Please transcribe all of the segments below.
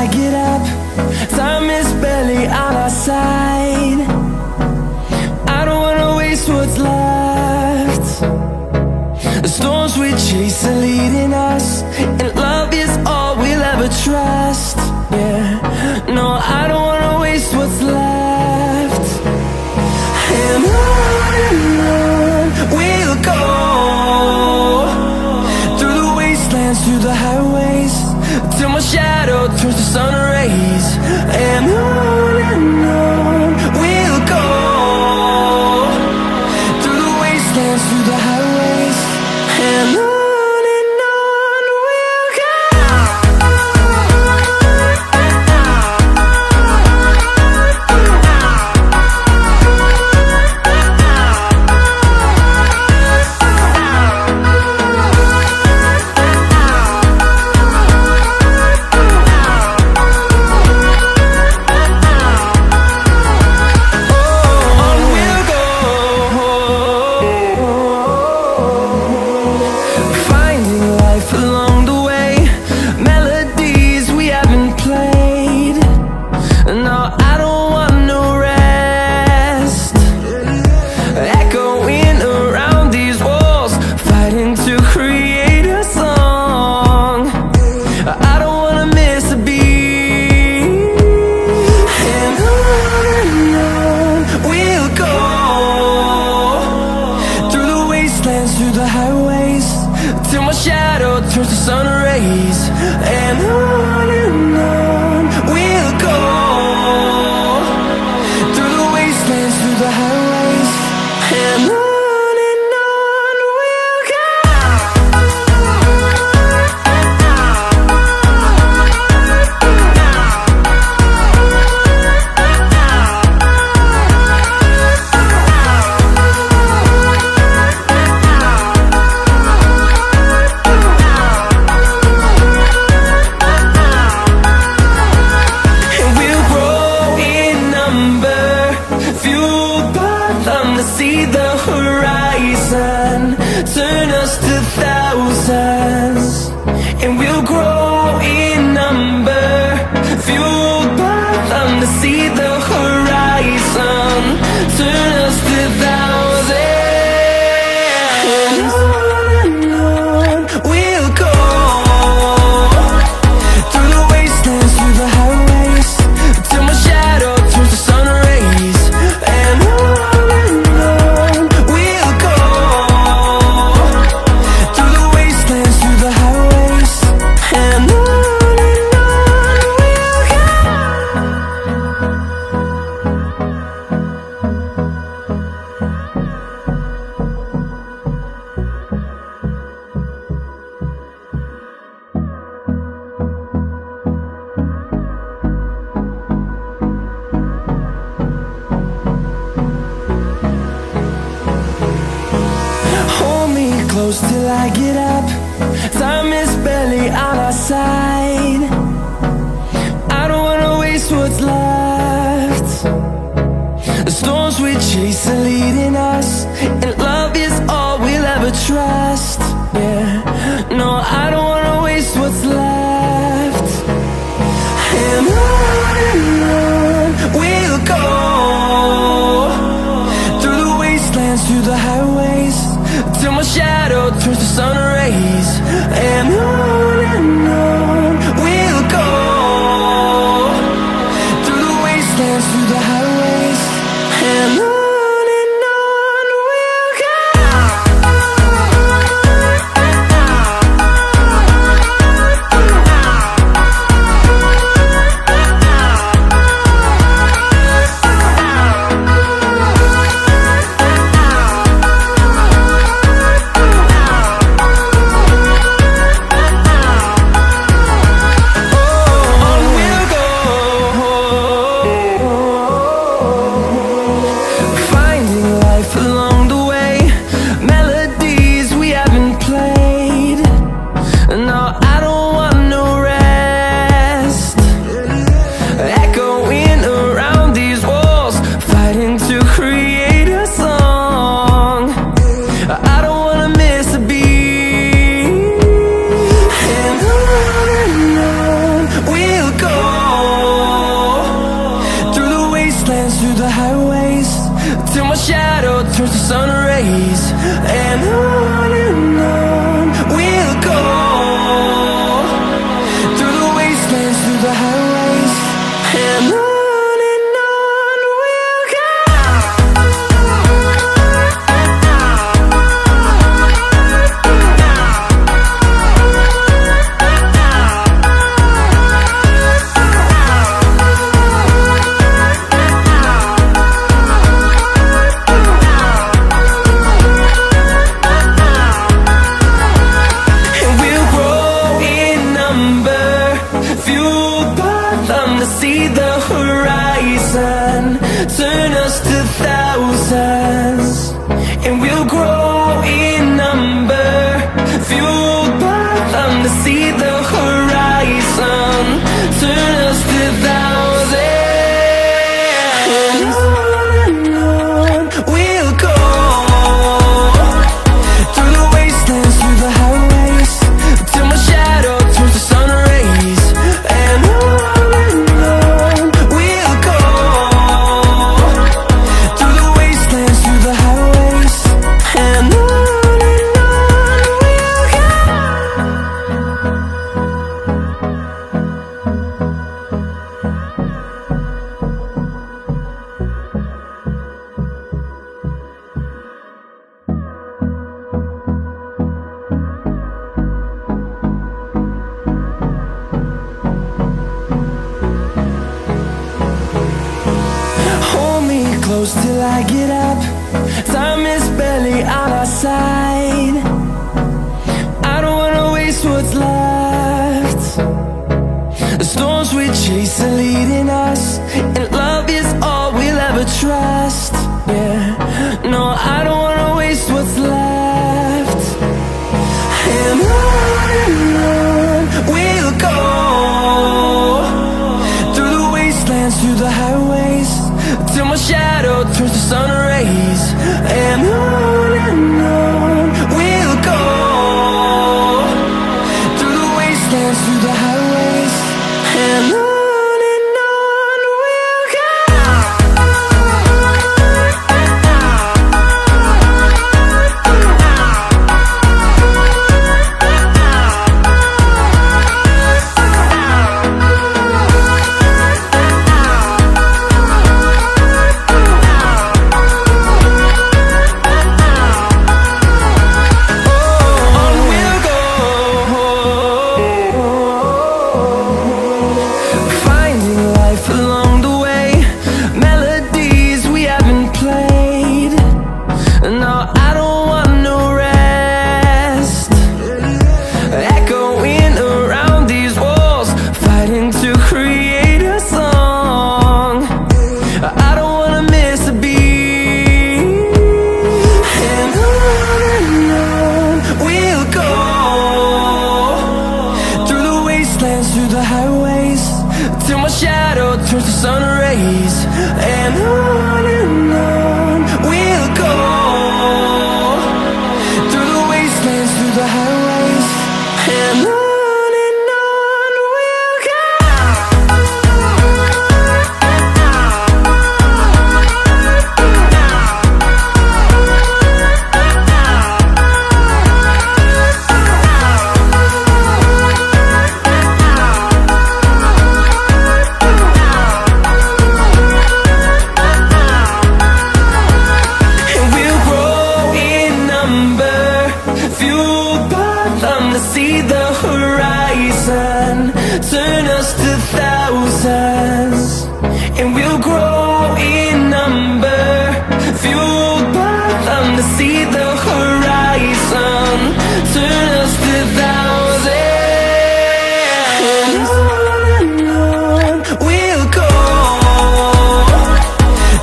I get up. Time is barely on our side. I don't wanna waste what's left. The storms we chase are leading us, and love is all we'll ever trust. Yeah, no, I don't wanna waste what's left. And on we'll go, through the wastelands, through the highways, till my shadow turns to sun rays. And on we'll go, through the wastelands, through the highways, and on we'll go. Through the highways, till my shadow turns to sun rays. And on we'll go, through the wastelands, through the highways, and on we'll go. See the horizon, turn us to thousands, and we'll grow in number, fueled by them. To see the horizon, turn us to thousands, and on we'll go, through the wastelands, through the highways, till my shadow turns to sun rays. And close till I get up. Time is barely on our side. I don't wanna waste what's left. The storms we chase are leading us, and love is all we'll ever trust. Yeah, no, I don't wanna waste what's left. And on we'll go, through the wastelands, through the highways, till my shadow turns to sun rays. And on we'll go, through the wastelands, through the highways, and on we'll go. wastelands, through the highways, till my shadow turns to sun rays. And on we'll go, through the wastelands, through the highways, and on we'll go. See the horizon, turn us to thousands, and we'll grow in number, fueled by them to see the horizon, turn us to thousands, and on we'll go, through the wastelands, through the highways, till my shadow turns to sun rays. And close till I get up, time is barely on our side. I don't wanna waste what's left. The storms we chase are leading us, and love is all we'll ever trust. Yeah, no, I don't wanna waste what's left. And on we'll go, through the wastelands, through the highways, till my shadow turns to sun rays. And on we'll go, through the wastelands, through the highways, and on we'll go. Through the highways, till my shadow turns to sun rays. And on we'll go, through the wastelands, through the highways, and on we'll go. See the horizon, turn us to thousands, and we'll grow in number, fueled by them to see the horizon, turn us to thousands, and on we'll go,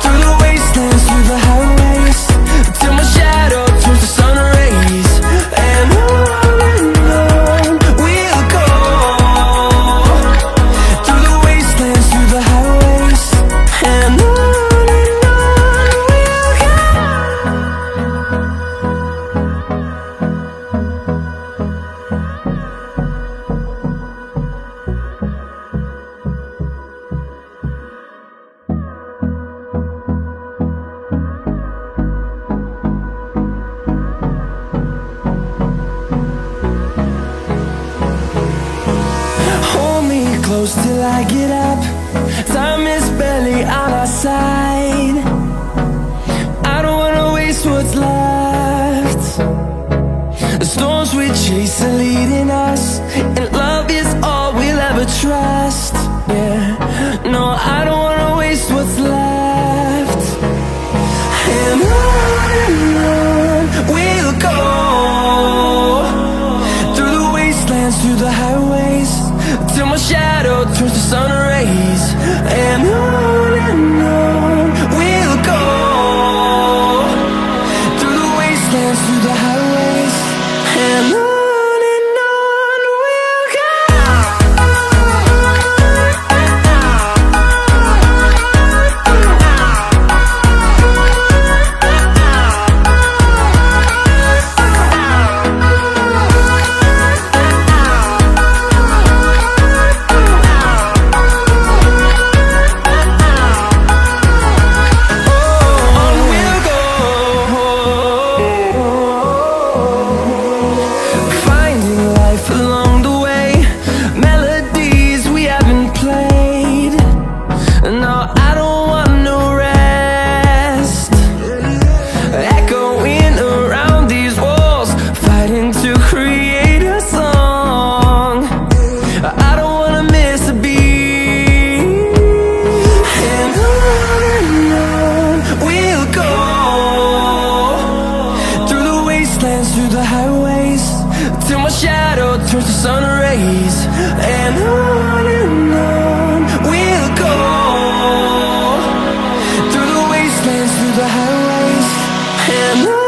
through the wastelands, through the highways, till my shadow turns to sun rays. And and I get up. Time is barely on our side. I don't wanna waste what's left. The storms we chase are leading us, and love is all we'll ever trust. Yeah, no, I don't wanna waste what's left. And on we'll go, through the wastelands, through the highways, till my shadow turns to sun rays. And on we'll go, through the wastelands, through the highways, and on. Through the highways, till my shadow turns to sun rays. And on we'll go, through the wastelands, through the highways, and on.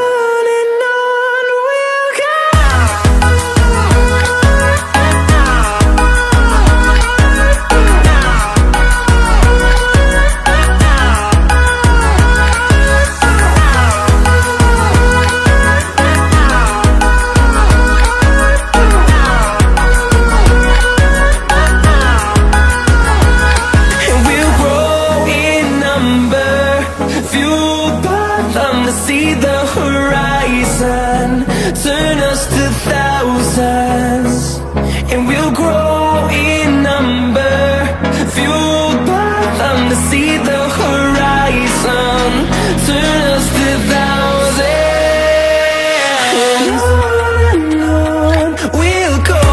See the horizon turn us to thousands, and we'll grow in number, fueled by them to see the horizon turn us to thousands. And on we'll go,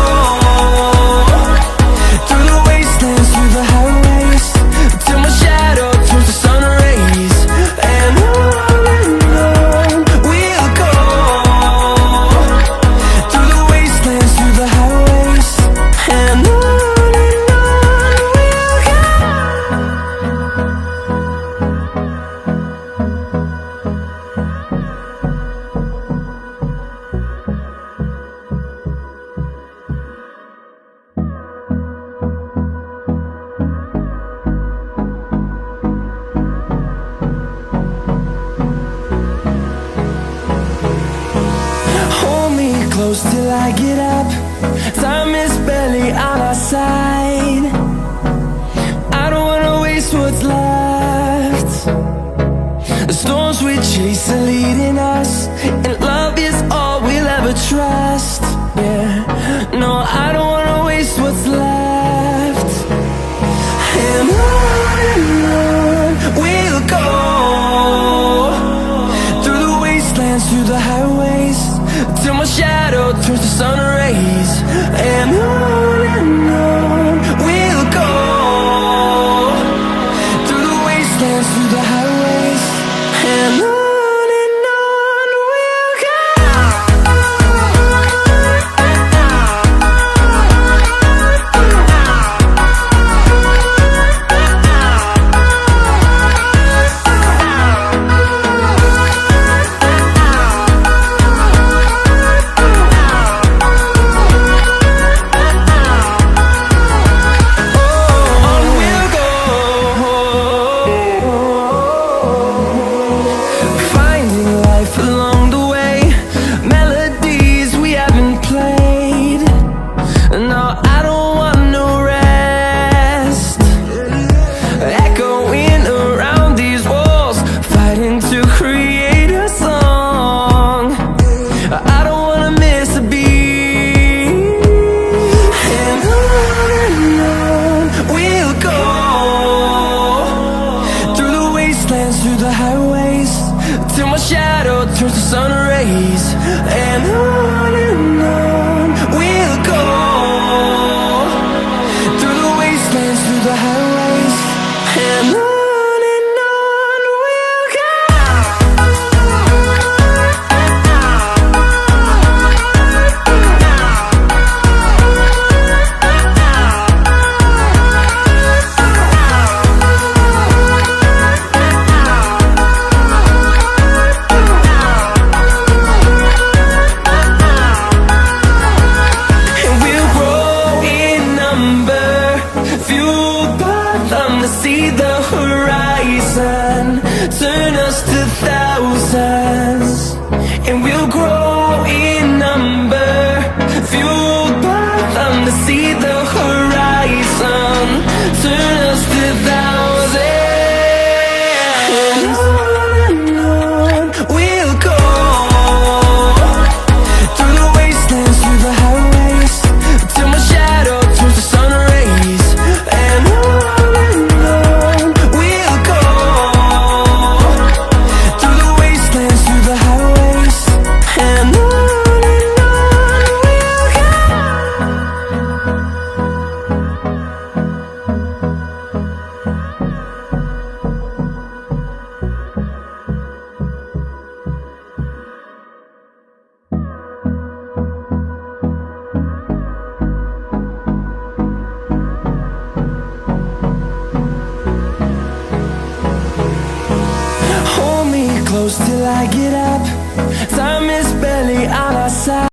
through the wastelands, through the highways, till my shadow turns to sun rays. And close till I get up. Time is barely on our side. I don't wanna waste what's left. The storms we chase are leading us, and love is all we'll ever trust. Yeah, no, I don't wanna waste what's left. And on we'll go, through the wastelands, through the highways, till my shadow turns to sun rays. And on we'll go, through the wastelands, through the highways, and on. wastelands, through the highways, till my shadow turns to sun rays. And on we'll go, through the wastelands, through the highways, and on we'll go. See the horizon, turn us to thousands, and we'll grow in number, fueled by them to see the horizon, turn us to thousands, and on we'll go, through the wastelands, through the highways, till my shadow turns to sun rays, and on close till I get up. Time is barely on our side.